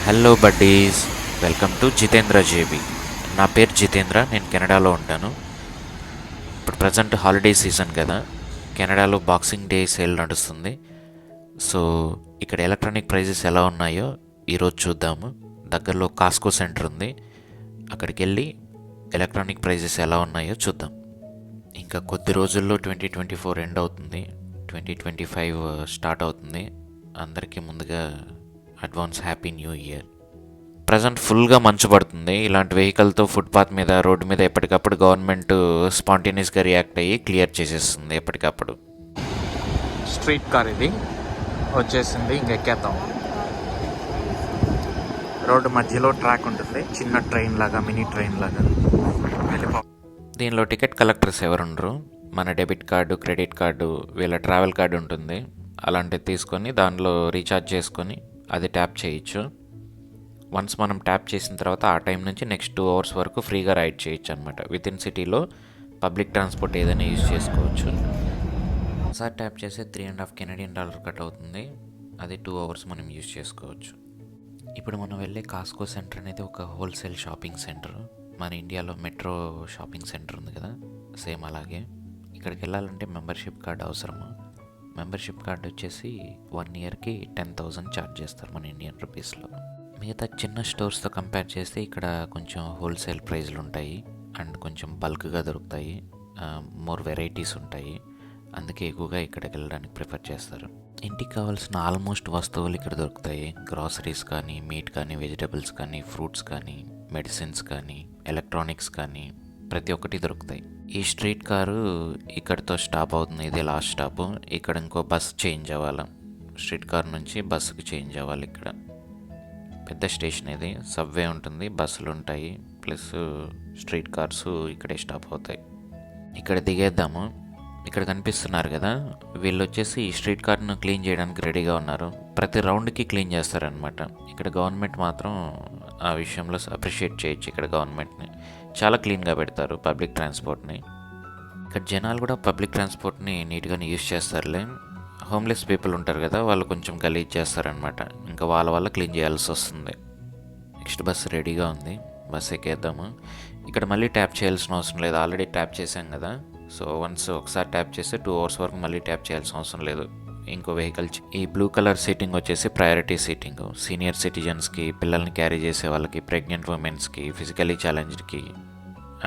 Hello buddies, welcome to Jitendra JB. నా పేరు జితేంద్ర, నేను కెనడాలో ఉంటాను. ఇప్పుడు ప్రజెంట్ హాలిడే సీజన్ కదా, కెనడాలో బాక్సింగ్ డే సేల్ నడుస్తుంది. సో ఇక్కడ ఎలక్ట్రానిక్ ప్రైజెస్ ఎలా ఉన్నాయో ఈరోజు చూద్దాము. దగ్గరలో కాస్కో సెంటర్ ఉంది, అక్కడికి వెళ్ళి ఎలక్ట్రానిక్ ప్రైజెస్ ఎలా ఉన్నాయో చూద్దాం. ఇంకా కొద్ది రోజుల్లో 2024 ఎండ్ అవుతుంది, 2025 స్టార్ట్ అవుతుంది. అందరికీ ముందుగా advance happy new year. Present ఫుల్గా మంచు పడుతుంది. ఇలాంటి వెహికల్తో ఫుట్పాత్ మీద, రోడ్డు మీద ఎప్పటికప్పుడు గవర్నమెంట్ స్పాంటేనియస్గా రియాక్ట్ అయ్యి క్లియర్ చేసేస్తుంది ఎప్పటికప్పుడు. స్ట్రీట్ కార్ ఇది వచ్చేసింది, ఇంకెక్కేద్దాం. రోడ్డు మధ్యలో ట్రాక్ ఉంటుంది, చిన్న ట్రైన్ లాగా, మినీ ట్రైన్ లాగా. దీనిలో టికెట్ కలెక్టర్స్ ఎవరుండరు. మన డెబిట్ కార్డు, క్రెడిట్ కార్డు, వీళ్ళ ట్రావెల్ కార్డు ఉంటుంది. అలాంటివి తీసుకొని దానిలో రీఛార్జ్ చేసుకొని అది ట్యాప్ చేయొచ్చు. వన్స్ మనం ట్యాప్ చేసిన తర్వాత ఆ టైం నుంచి నెక్స్ట్ 2 hours వరకు ఫ్రీగా రైడ్ చేయొచ్చు అనమాట. విత్ ఇన్ సిటీలో పబ్లిక్ ట్రాన్స్పోర్ట్ ఏదైనా యూజ్ చేసుకోవచ్చు. ఒకసారి ట్యాప్ చేస్తే $3.50 కట్ అవుతుంది. అది 2 hours మనం యూజ్ చేసుకోవచ్చు. ఇప్పుడు మనం వెళ్ళే కాస్కో సెంటర్ అనేది ఒక హోల్సేల్ షాపింగ్ సెంటర్. మన ఇండియాలో మెట్రో షాపింగ్ సెంటర్ ఉంది కదా, సేమ్ అలాగే. ఇక్కడికి వెళ్ళాలంటే మెంబర్షిప్ కార్డు అవసరము. మెంబర్షిప్ కార్డు వచ్చేసి 1 yearకి 10,000 ఛార్జ్ చేస్తారు మన ఇండియన్ రూపీస్లో. మిగతా చిన్న స్టోర్స్తో కంపేర్ చేస్తే ఇక్కడ కొంచెం హోల్సేల్ ప్రైజ్లు ఉంటాయి అండ్ కొంచెం బల్క్గా దొరుకుతాయి, మోర్ వెరైటీస్ ఉంటాయి. అందుకే ఎక్కువగా ఇక్కడికి వెళ్ళడానికి ప్రిఫర్ చేస్తారు. ఇంటికి కావాల్సిన ఆల్మోస్ట్ వస్తువులు ఇక్కడ దొరుకుతాయి. గ్రాసరీస్ కానీ, మీట్ కానీ, వెజిటబుల్స్ కానీ, ఫ్రూట్స్ కానీ, మెడిసిన్స్ కానీ, ఎలక్ట్రానిక్స్ కానీ, ప్రతి ఒక్కటి దొరుకుతాయి. ఈ స్ట్రీట్ కారు ఇక్కడితో స్టాప్ అవుతుంది, ఇదే లాస్ట్ స్టాప్. ఇక్కడ ఇంకో బస్ చేంజ్ అవ్వాలి, స్ట్రీట్ కార్ నుంచి బస్సుకి చేంజ్ అవ్వాలి. ఇక్కడ పెద్ద స్టేషన్ ఇది, సబ్వే ఉంటుంది, బస్సులు ఉంటాయి, ప్లస్ స్ట్రీట్ కార్స్ ఇక్కడే స్టాప్ అవుతాయి. ఇక్కడ దిగేద్దాము. ఇక్కడ కనిపిస్తున్నారు కదా, వీళ్ళు వచ్చేసి ఈ స్ట్రీట్ కార్ను క్లీన్ చేయడానికి రెడీగా ఉన్నారు. ప్రతి రౌండ్కి క్లీన్ చేస్తారనమాట. ఇక్కడ గవర్నమెంట్ మాత్రం ఆ విషయంలో అప్రిషియేట్ చేయొచ్చు. ఇక్కడ గవర్నమెంట్ని చాలా క్లీన్గా పెడతారు పబ్లిక్ ట్రాన్స్పోర్ట్ని. ఇక్కడ జనాలు కూడా పబ్లిక్ ట్రాన్స్పోర్ట్ని నీట్గానే యూజ్ చేస్తారులే. హోమ్లెస్ పీపుల్ ఉంటారు కదా, వాళ్ళు కొంచెం గలీజ్ చేస్తారనమాట. ఇంకా వాళ్ళ క్లీన్ చేయాల్సి వస్తుంది. నెక్స్ట్ బస్సు రెడీగా ఉంది, బస్సు ఎక్కేద్దాము. ఇక్కడ మళ్ళీ ట్యాప్ చేయాల్సిన అవసరం లేదు, ఆల్రెడీ ట్యాప్ చేసాం కదా. సో వన్స్ ఒకసారి ట్యాప్ చేస్తే 2 hours వరకు మళ్ళీ ట్యాప్ చేయాల్సిన అవసరం లేదు. ఇంకో వెహికల్. ఈ బ్లూ కలర్ సీటింగ్ వచ్చేసి ప్రయారిటీ సీటింగ్. సీనియర్ సిటిజన్స్కి, పిల్లల్ని క్యారీ చేసే వాళ్ళకి, ప్రెగ్నెంట్ ఉమెన్స్కి, ఫిజికలీ ఛాలెంజ్డ్కి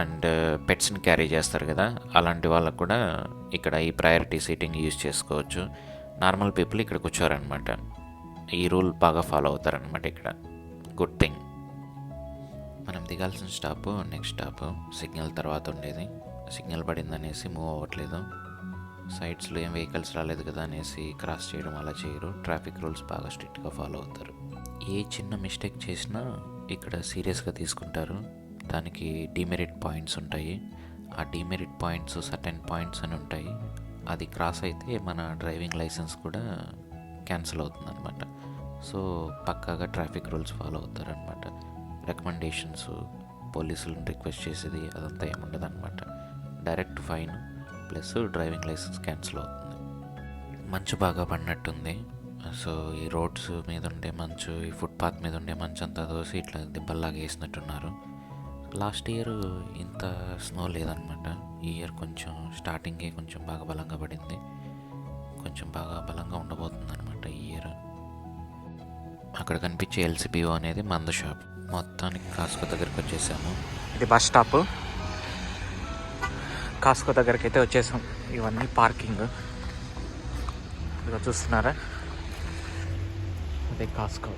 అండ్ పెట్స్ని క్యారీ చేస్తారు కదా, అలాంటి వాళ్ళకు కూడా ఇక్కడ ఈ ప్రయారిటీ సీటింగ్ యూజ్ చేసుకోవచ్చు. నార్మల్ పీపుల్ ఇక్కడ కూర్చోరనమాట. ఈ రూల్ బాగా ఫాలో అవుతారనమాట ఇక్కడ. Good thing. మనం దిగాల్సిన స్టాప్ నెక్స్ట్ స్టాప్ సిగ్నల్ తర్వాత ఉండేది. సిగ్నల్ పడిందనేసి మూవ్ అవ్వట్లేదు. సైడ్స్లో ఏం వెహికల్స్ రాలేదు కదా అనేసి క్రాస్ చేయడం అలా చేయరు. ట్రాఫిక్ రూల్స్ బాగా స్ట్రిక్ట్గా ఫాలో అవుతారు. ఏ చిన్న మిస్టేక్ చేసినా ఇక్కడ సీరియస్గా తీసుకుంటారు. దానికి డీమెరిట్ పాయింట్స్ ఉంటాయి. ఆ డీమెరిట్ పాయింట్స్ సర్టెన్ పాయింట్స్ అని ఉంటాయి. అది క్రాస్ అయితే మన డ్రైవింగ్ లైసెన్స్ కూడా క్యాన్సిల్ అవుతుంది అనమాట. సో పక్కాగా ట్రాఫిక్ రూల్స్ ఫాలో అవుతారనమాట. రికమెండేషన్స్, పోలీసులను రిక్వెస్ట్ చేసేది అదంతా ఏముండదు అనమాట. Direct fine plus driving licence cancel అవుతుంది. మంచు బాగా పడినట్టుంది. సో ఈ రోడ్స్ మీద ఉండే మంచు, ఈ ఫుట్పాత్ మీద ఉండే మంచు అంతా దోసి ఇట్లా దిబ్బల్లాగా వేసినట్టున్నారు. లాస్ట్ ఇయర్ ఇంత స్నో లేదనమాట. ఈ ఇయర్ కొంచెం స్టార్టింగే కొంచెం బాగా బలంగా పడింది. కొంచెం బాగా బలంగా ఉండబోతుంది అనమాట ఈ ఇయర్. అక్కడ కనిపించే ఎల్సిబిఓ అనేది మందు షాప్. మొత్తానికి కాస్కో దగ్గరికి వచ్చేసాము. ఇది బస్ స్టాప్. కాస్కో దగ్గరికి అయితే వచ్చేసాం. ఇవన్నీ పార్కింగ్. ఇదిగో చూస్తున్నారా, అదే కాస్కో.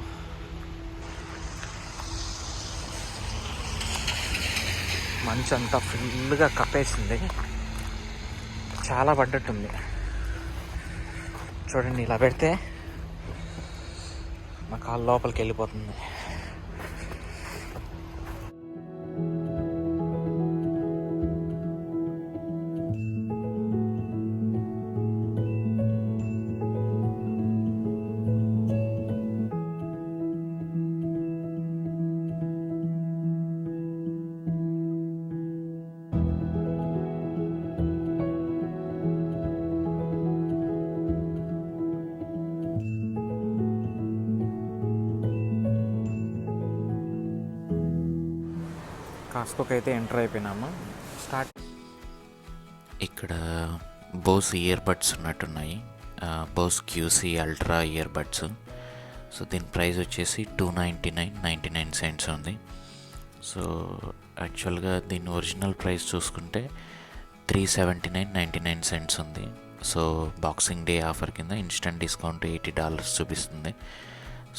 మంచు అంతా ఫుల్గా కప్పేసింది, చాలా పడ్డట్టుంది. చూడండి, ఇలా పెడితే మా కాలు లోపలికి వెళ్ళిపోతుంది. కాస్కోకి అయితే ఎంటర్ అయిపోయినాము. స్టార్ట్. ఇక్కడ బోస్ ఇయర్ బడ్స్ ఉన్నట్టున్నాయి. Bose QC ultra earbuds. So దీని ప్రైస్ వచ్చేసి $299.99 ఉంది. సో యాక్చువల్గా దీని ఒరిజినల్ ప్రైస్ చూసుకుంటే $379.99 ఉంది. సో బాక్సింగ్ డే ఆఫర్ కింద ఇన్స్టెంట్ డిస్కౌంట్ $80 చూపిస్తుంది.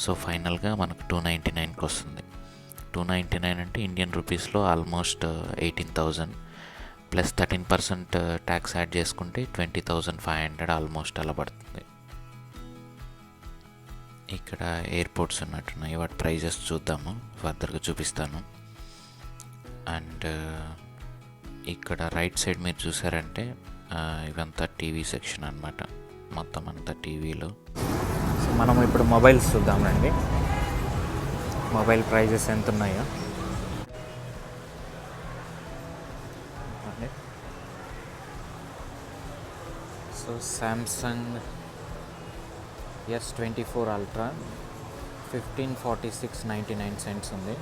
సో ఫైనల్గా మనకు $299కి వస్తుంది. $299 అంటే ఇండియన్ రూపీస్లో ఆల్మోస్ట్ 18,000 ప్లస్ 13% ట్యాక్స్ యాడ్ చేసుకుంటే 20,500 ఆల్మోస్ట్ అలా పడుతుంది. ఇక్కడ ఎయిర్పోర్ట్స్ ఉన్నట్టున్నాయి, వాటి ప్రైజెస్ చూద్దాము, ఫర్దర్గా చూపిస్తాను. అండ్ ఇక్కడ రైట్ సైడ్ మీరు చూసారంటే ఇవంతా టీవీ సెక్షన్ అనమాట, మొత్తం అంతా టీవీలో. సో మనం ఇప్పుడు మొబైల్స్ చూద్దామండి, మొబైల్ ప్రైజెస్ ఎంత ఉన్నాయో. సో సామ్సంగ్ S24 Ultra 1546.99 ఉంది.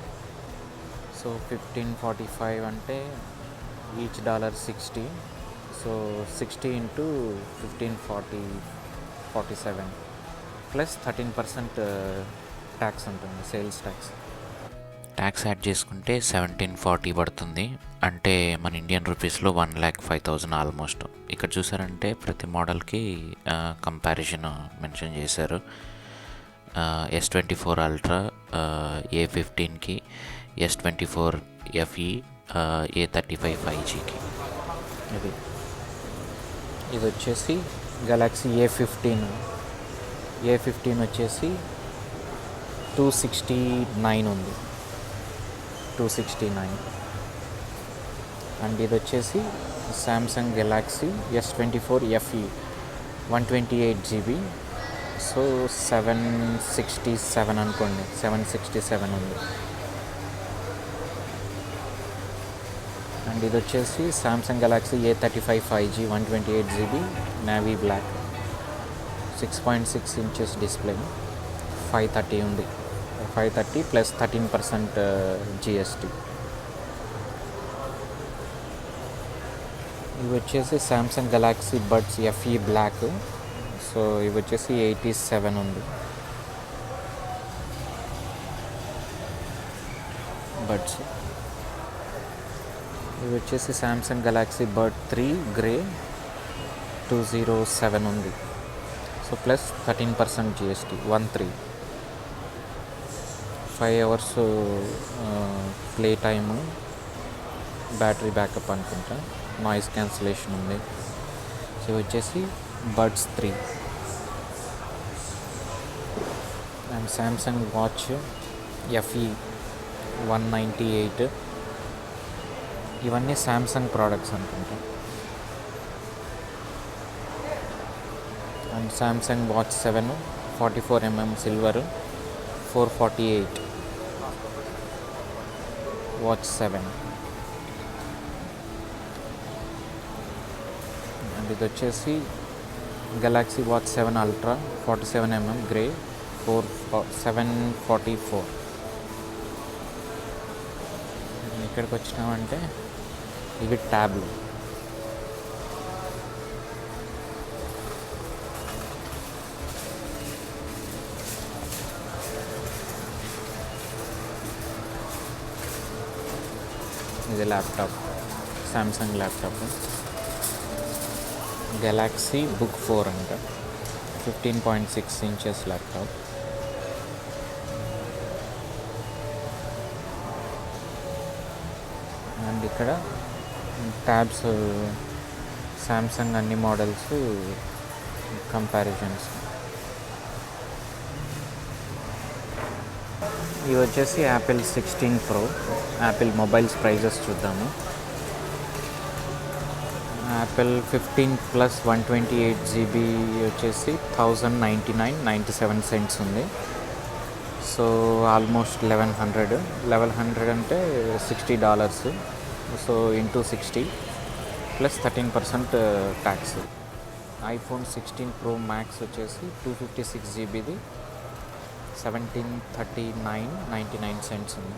సో 1545 అంటే each $60. So 60 into 1547 plus 13% tax ఉంటుంది, సేల్స్ ట్యాక్స్. ట్యాక్స్ యాడ్ చేసుకుంటే 1740 పడుతుంది, అంటే మన ఇండియన్ రూపీస్లో 1,05,000 ఆల్మోస్ట్. ఇక్కడ చూసారంటే ప్రతి మోడల్కి కంపారిజన్ మెన్షన్ చేశారు. S24 Ultra A15కి, S24 FE A35 5Gకి. ఇది వచ్చేసి గెలాక్సీ A15 వచ్చేసి 269 ఉంది, 269. అండ్ ఇది వచ్చేసి Samsung Galaxy S24 FE 128GB. So 767 అనుకోండి, 767 ఉంది. అండ్ ఇది వచ్చేసి Samsung Galaxy A35 5G 128GB navy black, 6.6 inches display, 530 ఉంది, 530 ప్లస్ 13% GST. ఇవి వచ్చేసి Samsung Galaxy buds FE black. So ఇవి వచ్చేసి 87 ఉంది బడ్స్. ఇవి వచ్చేసి సామ్సంగ్ గెలాక్సీ బడ్ 3 గ్రే 207 ఉంది. So plus 13% GST 13. 5 hours play time, battery backup అనుకుంటా, నాయిస్ క్యాన్సిలేషన్ ఉంది. సో వచ్చేసి buds 3. And Samsung watch FE 198. ఇవన్నీ సామ్సంగ్ ప్రోడక్ట్స్ అనుకుంటా. And Samsung watch 7 44mm silver 448. Watch 7. And ఇది వచ్చేసి Galaxy watch 7 Ultra 47mm grey 744. ఇక్కడికి వచ్చినామంటే ఇవి ట్యాబ్లు. ఇది laptop, Samsung laptop Galaxy book 4 అంట, 15.6 inches ల్యాప్టాప్. అండ్ ఇక్కడ ట్యాబ్స్ సామ్సంగ్ అన్ని మోడల్స్ కంపారిజన్స్. ఇవి వచ్చేసి Apple 16 Pro. Apple mobiles prices చూద్దాము. యాపిల్ 15 ప్లస్ 128GB వచ్చేసి $1,099.97 ఉంది. సో ఆల్మోస్ట్ 1,100 అంటే $60. So into 60 plus 13% tax. IPhone 16 Pro Max వచ్చేసి 256GBది $1,739.99 ఉంది.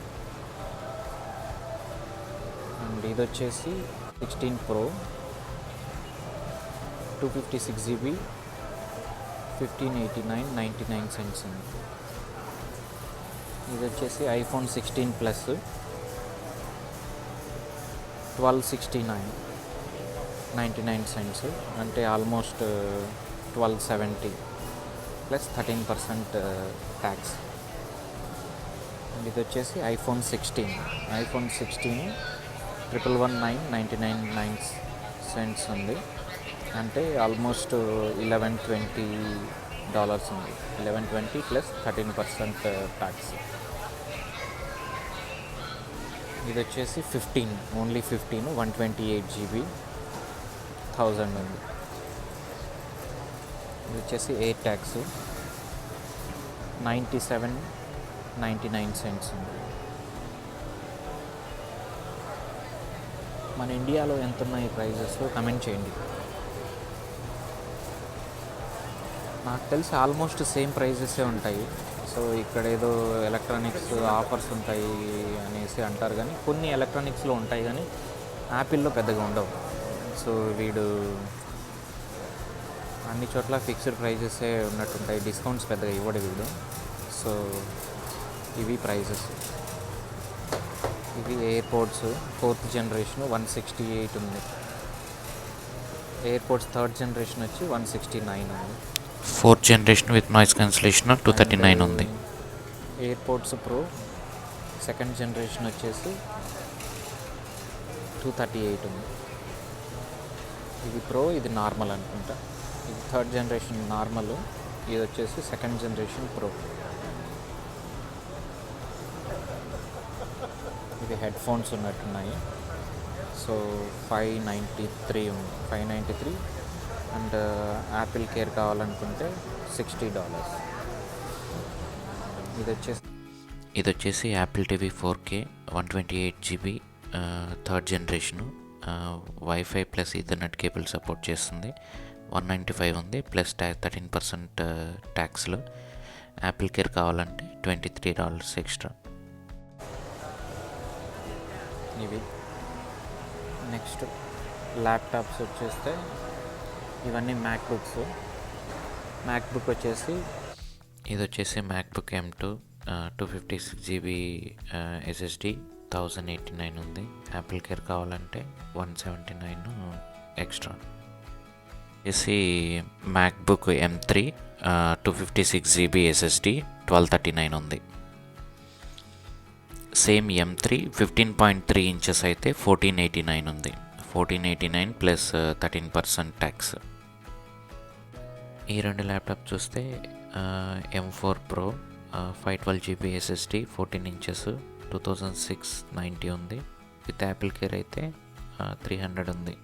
అండ్ ఇది వచ్చేసి 16 Pro 256 GB 1589.99 ఉంది. ఇది వచ్చేసి iPhone 16 Plus 1269.99 అంటే ఆల్మోస్ట్ 1270 ప్లస్ 13% ట్యాక్స్. అండ్ ఇది వచ్చేసి iPhone 16 1119.99 ఉంది. అంటే ఆల్మోస్ట్ $1120 ఉంది. 1120 ప్లస్ 13% ట్యాక్స్. ఇది వచ్చేసి 15 ఓన్లీ 15 128 GB 1000 ఉంది. ఇది వచ్చేసి ఎయిర్ ట్యాక్స్ 97.99 ఉంది. మన ఇండియాలో ఎంత ఉన్నాయి ప్రైజెస్ కమెంట్ చేయండి. నాకు తెలిసి ఆల్మోస్ట్ సేమ్ ప్రైజెసే ఉంటాయి. సో ఇక్కడ ఏదో ఎలక్ట్రానిక్స్ ఆఫర్స్ ఉంటాయి అనేసి అంటారు, కానీ కొన్ని ఎలక్ట్రానిక్స్లో ఉంటాయి కానీ యాపిల్లో పెద్దగా ఉండవు. సో వీడు అన్ని చోట్ల ఫిక్స్డ్ ప్రైజెసే ఉన్నట్టుంటాయి, డిస్కౌంట్స్ పెద్దగా ఇవ్వడు వీడు. సో ఇవి ప్రైజెస్. ఇవి ఎయిర్పోర్ట్స్ 4th జనరేషన్ 168 ఉంది. ఎయిర్పోర్ట్స్ 3rd జనరేషన్ వచ్చి 169 ఉంది. 4th generation with noise cancellation 239 ఉంది. ఎయిర్పోర్ట్స్ ప్రో 2nd జనరేషన్ వచ్చేసి 238 ఉంది. ఇది ప్రో, ఇది నార్మల్ అనుకుంటా. ఇది 3rd జనరేషన్ నార్మల్, ఇది వచ్చేసి 2nd జనరేషన్ ప్రో. ఇది హెడ్ ఫోన్స్ ఉన్నట్టున్నాయి. సో 593 ఉంది. 593 అండ్ యాపిల్ కేర్ కావాలనుకుంటే $60. ఇది వచ్చేసి Apple TV 4K 128 GB 3rd generation. Wifi plus Ethernet cable support చేస్తుంది. 195 ఉంది ప్లస్ 13% ట్యాక్స్లో. యాపిల్ కేర్ కావాలంటే $23 ఎక్స్ట్రా. ఇవి నెక్స్ట్ ల్యాప్టాప్స్ వచ్చేస్తే ఇవన్నీ మ్యాక్బుక్ వచ్చేసి ఇది వచ్చేసి మ్యాక్బుక్ M2 256 GB SSD 1089 ఉంది. యాపిల్ కేర్ కావాలంటే 179 ఎక్స్ట్రా. వచ్చేసి మ్యాక్బుక్ M3 256 GB SSD 1239 ఉంది. సేమ్ M3 15.3 ఇంచెస్ అయితే 1489 ఉంది. 1489 ప్లస్ 13% ట్యాక్స్. ఈ రెండు ల్యాప్టాప్ చూస్తే M4 Pro 512 GB SSD 14 inches 2690 ఉంది. విత్ యాపిల్ కేర్ అయితే 300 ఉంది.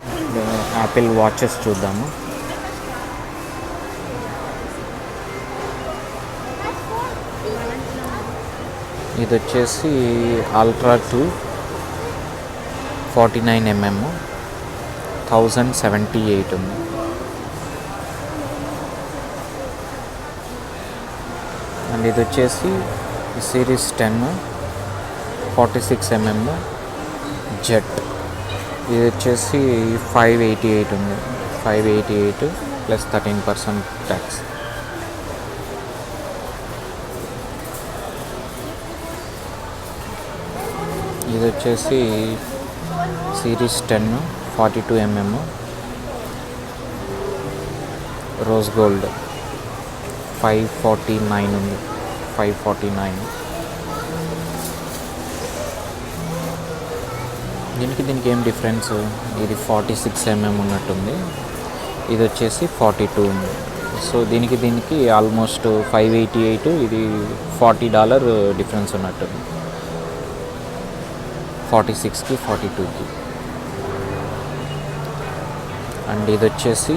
యాపిల్ వాచెస్ చూద్దాము. ఇది వచ్చేసి అల్ట్రా 2 49mm 1078 ఉంది. అండ్ ఇది వచ్చేసి సిరీస్ 10 46mm జెట్. ఇది వచ్చేసి 588 ఉంది. 588 ప్లస్ 13% ట్యాక్స్. ఇది వచ్చేసి సిరీస్ 10 42mm రోజ్ గోల్డ్ 549 ఉంది. 549. దీనికి ఏం డిఫరెన్స్? ఇది 46mm ఉన్నట్టుంది, ఇది వచ్చేసి 42 ఉంది. సో దీనికి ఆల్మోస్ట్ 588, ఇది $40 డిఫరెన్స్ ఉన్నట్టుంది. 46కి 42కి. అండ్ ఇది వచ్చేసి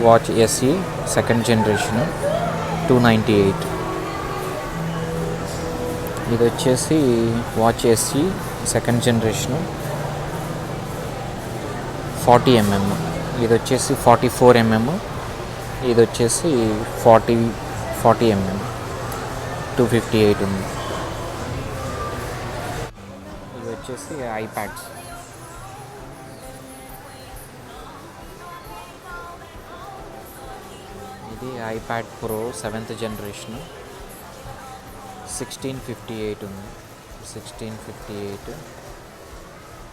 వాచ్ SE 2nd జనరేషన్ 298. ఇది వచ్చేసి watch SE 2nd generation 40mm. ఇది వచ్చేసి 44mm. ఇది వచ్చేసి 40mm 258 ఉంది. ఇది వచ్చేసి ఐప్యాడ్స్ ఇది ఐప్యాడ్ ప్రో 7th జనరేషన్ 1658 ఉంది. 1658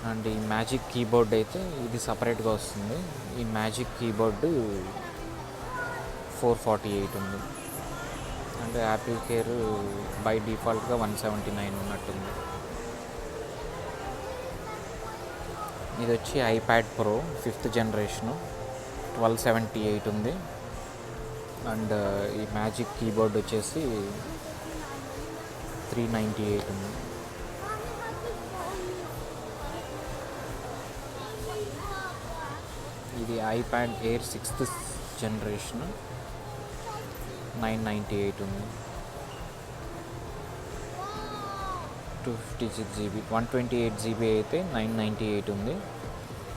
అండ్ ఈ మ్యాజిక్ కీబోర్డ్ అయితే ఇది సపరేట్గా వస్తుంది. ఈ మ్యాజిక్ కీబోర్డు 448 ఉంది. అంటే యాపిల్ కేర్ బై డిఫాల్ట్గా 179 ఉన్నట్టుంది. ఇది వచ్చి ఐప్యాడ్ ప్రో 5th జనరేషను 1278 ఉంది. అండ్ ఈ మ్యాజిక్ కీబోర్డ్ వచ్చేసి 398 ఉంది. ఇది ఐప్యాడ్ ఎయిర్ 6th జనరేషన్ 998 ఉంది. 256 GB 128 GB అయితే 998 ఉంది.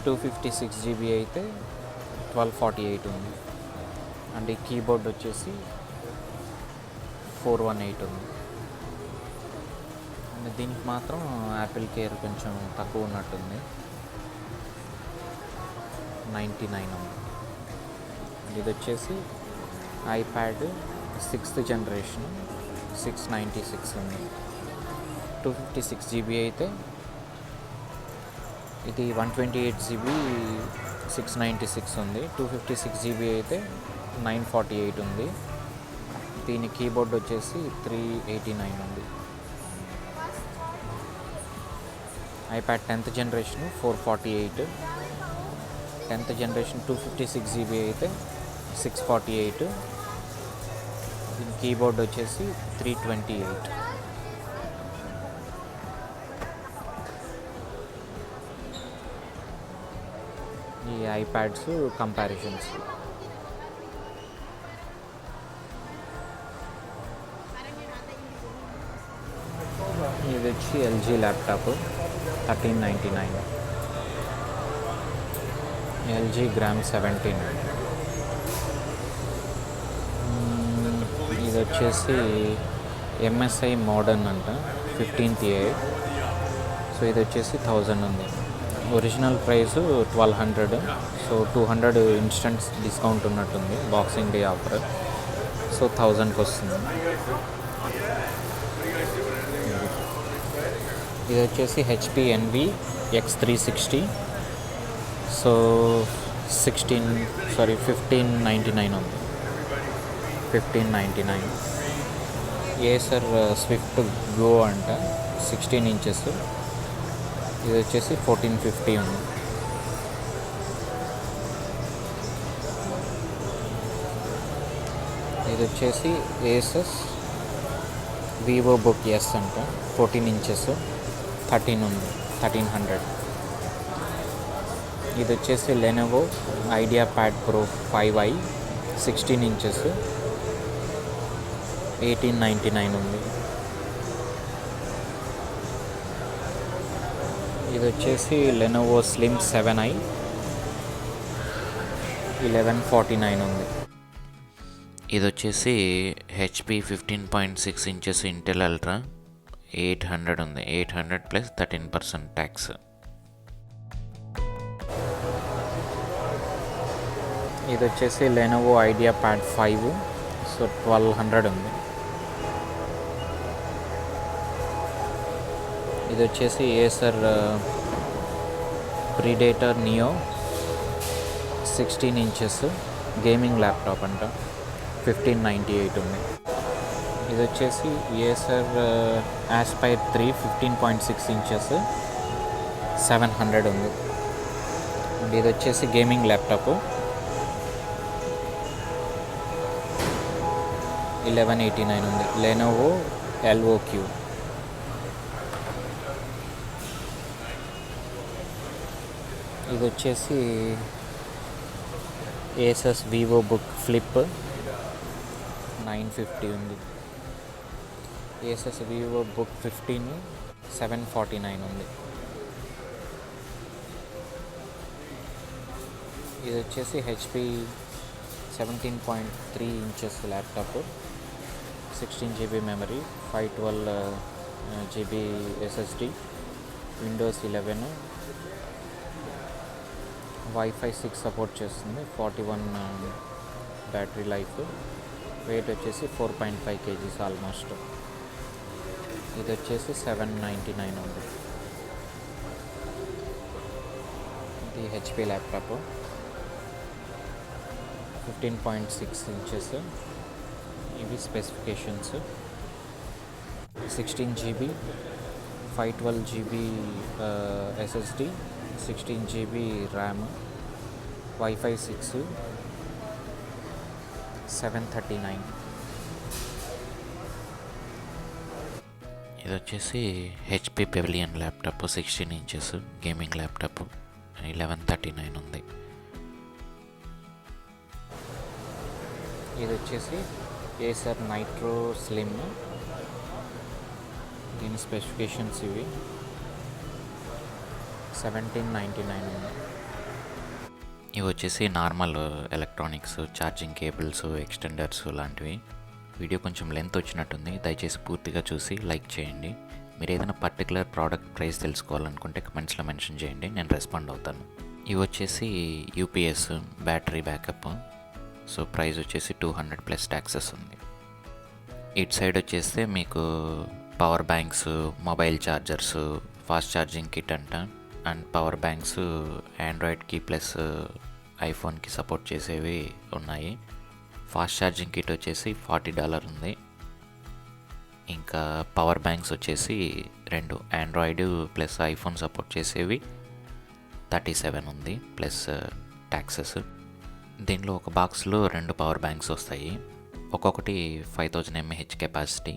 256 GB అయితే 1248 ఉంది. అండ్ ఈ కీబోర్డ్ వచ్చేసి 418 ఉంది. అండ్ దీనికి మాత్రం యాపిల్ కేర్ కొంచెం తక్కువ ఉన్నట్టుంది, 99 ఉంది. ఇది వచ్చేసి ఐప్యాడ్ 6th జనరేషన్ 696 ఉంది. 256 GB అయితే ఇది 128 GB 696 ఉంది. 256 GB అయితే 948 ఉంది. దీని కీబోర్డ్ వచ్చేసి 389 ఉంది. IPad 10th generation 448, 10th generation 256 GB అయితే 648. దీని కీబోర్డ్ వచ్చేసి 328. ఈ ఐప్యాడ్స్ కంపారిజన్స్. ఇది వచ్చి ఎల్జీ ల్యాప్టాప్ 1399, ఎల్జీ గ్రామ్ 17. ఇది వచ్చేసి ఎంఎస్ఐ మోడర్న్ అంట 15th A. సో ఇది వచ్చేసి 1000 ఉంది. Original price 1200. So 200 instant discount ఉన్నట్టుంది, బాక్సింగ్ డే ఆఫర్. సో 1000కి వస్తుంది. ఇది వచ్చేసి హెచ్పి ఎన్వి X360. సో 1599 ఉంది, 1599. ఏసర్ స్విఫ్ట్ గో అంట 16 inches. ఇది వచ్చేసి 1450 ఉంది. ఇది వచ్చేసి ఏసస్ వివో బుక్ ఎస్ అంట 14 inches 13 ఉంది, 1300. ఇది వచ్చేసి Lenovo idea pad pro 5i 16 inches 1899 ఉంది. ఇది వచ్చేసి లెనోవో స్లిమ్ 7i 1149 ఉంది. ఇది వచ్చేసి హెచ్పి 15.6 inches ఇంటెల్ అల్ట్రా 800 ఉంది. 800 + 13% ట్యాక్స్. ఇది వచ్చేసి లెనోవో ఐడియా ప్యాడ్ 5, సో 1200 ఉంది. ఇది వచ్చేసి Acer predator neo 16 inches gaming laptop అంట 1598 ఉంది. ఇది వచ్చేసి ఏసర్ ఆస్పైర్ 3 15.6 inches 700 ఉంది. ఇది వచ్చేసి గేమింగ్ ల్యాప్టాప్ 1189 ఉంది. లెనోవో ఎల్ఓక్యూ. ఇది వచ్చేసి ఏసస్ వివో బుక్ ఫ్లిప్ 950 ఉంది. ఏసస్ వివో బుక్ 15 749 ఉంది. ఇది వచ్చేసి HP 17.3 inches laptop 16 GB memory 512 GB SSD Windows 11 wifi 6 support చేస్తుంది 41 బ్యాటరీ లైఫ్. వెయిట్ వచ్చేసి 4.5 kgs ఆల్మోస్ట్. ఇది వచ్చేసి 799 ఉంది. ఇది హెచ్పి ల్యాప్టాప్, 15.6 inches. ఇవి specifications. 16 GB, 512 GB SSD, 16 GB RAM, wifi 6, 739. ఇది వచ్చేసి HP pavilion laptop, 16 inches gaming laptop, 1139 ఉంది. ఇది వచ్చేసి ఏసర్ నైట్రో స్లిమ్. దీని స్పెసిఫికేషన్స్ ఇవి. 1799 ఉంది. ఇవి వచ్చేసి నార్మల్ ఎలక్ట్రానిక్స్, ఛార్జింగ్ కేబుల్స్, ఎక్స్టెండర్స్ లాంటివి. వీడియో కొంచెం లెంత్ వచ్చినట్టుంది, దయచేసి పూర్తిగా చూసి లైక్ చేయండి. మీరు ఏదైనా పర్టికులర్ ప్రోడక్ట్ ప్రైస్ తెలుసుకోవాలనుకుంటే కమెంట్స్లో మెన్షన్ చేయండి, నేను రెస్పాండ్ అవుతాను. ఇవి వచ్చేసి UPS battery backup. So price వచ్చేసి 200 ప్లస్ ట్యాక్సెస్ ఉంది. ఇటు సైడ్ వచ్చేస్తే మీకు power banks, mobile chargers, fast charging kit అంట, అండ్ పవర్ బ్యాంక్స్ ఆండ్రాయిడ్కి ప్లస్ ఐఫోన్కి సపోర్ట్ చేసేవి ఉన్నాయి. ఫాస్ట్ ఛార్జింగ్ కిట్ వచ్చేసి $40 ఉంది. ఇంకా పవర్ బ్యాంక్స్ వచ్చేసి 2 ఆండ్రాయిడ్ ప్లస్ ఐఫోన్ సపోర్ట్ చేసేవి 37 ఉంది ప్లస్ ట్యాక్సెస్. దీనిలో ఒక బాక్స్లో 2 పవర్ బ్యాంక్స్ వస్తాయి. ఒక్కొక్కటి 5000 mAh capacity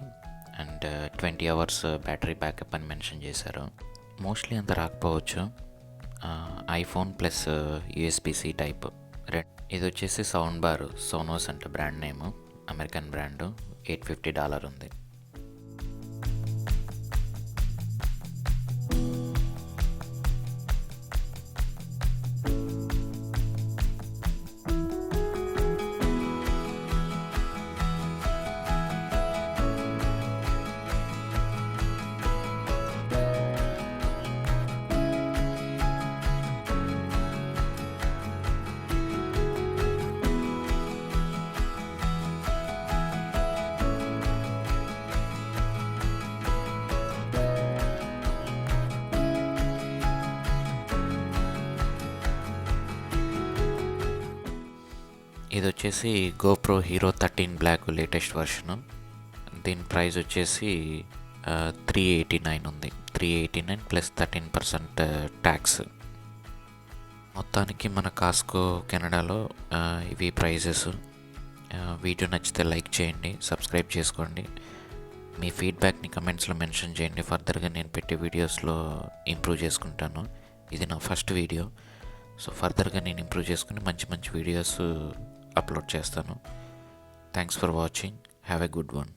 and 20 hours battery backup అని మెన్షన్ చేశారు. మోస్ట్లీ అంత రాకపోవచ్చు. IPhone plus USB-C type. ఇది వచ్చేసి సౌండ్ బార్, సోనోస్ అంటే బ్రాండ్ నేము, అమెరికన్ బ్రాండ్, $850 ఉంది. ఇది వచ్చేసి గోప్రో హీరో 13 బ్లాక్ లేటెస్ట్ వర్షను. దీని ప్రైస్ వచ్చేసి 389 ఉంది. 389 ప్లస్ 13% ట్యాక్స్. మొత్తానికి మన కాస్కో కెనడాలో ఇవి ప్రైజెస్. వీడియో నచ్చితే లైక్ చేయండి, సబ్స్క్రైబ్ చేసుకోండి. మీ ఫీడ్బ్యాక్ని కమెంట్స్లో మెన్షన్ చేయండి. ఫర్దర్గా నేను పెట్టే వీడియోస్లో ఇంప్రూవ్ చేసుకుంటాను. ఇది నా ఫస్ట్ వీడియో, సో ఫర్దర్గా నేను ఇంప్రూవ్ చేసుకుని మంచి మంచి వీడియోస్ అప్లోడ్ చేస్తాను. Thanks for watching. Have a good one.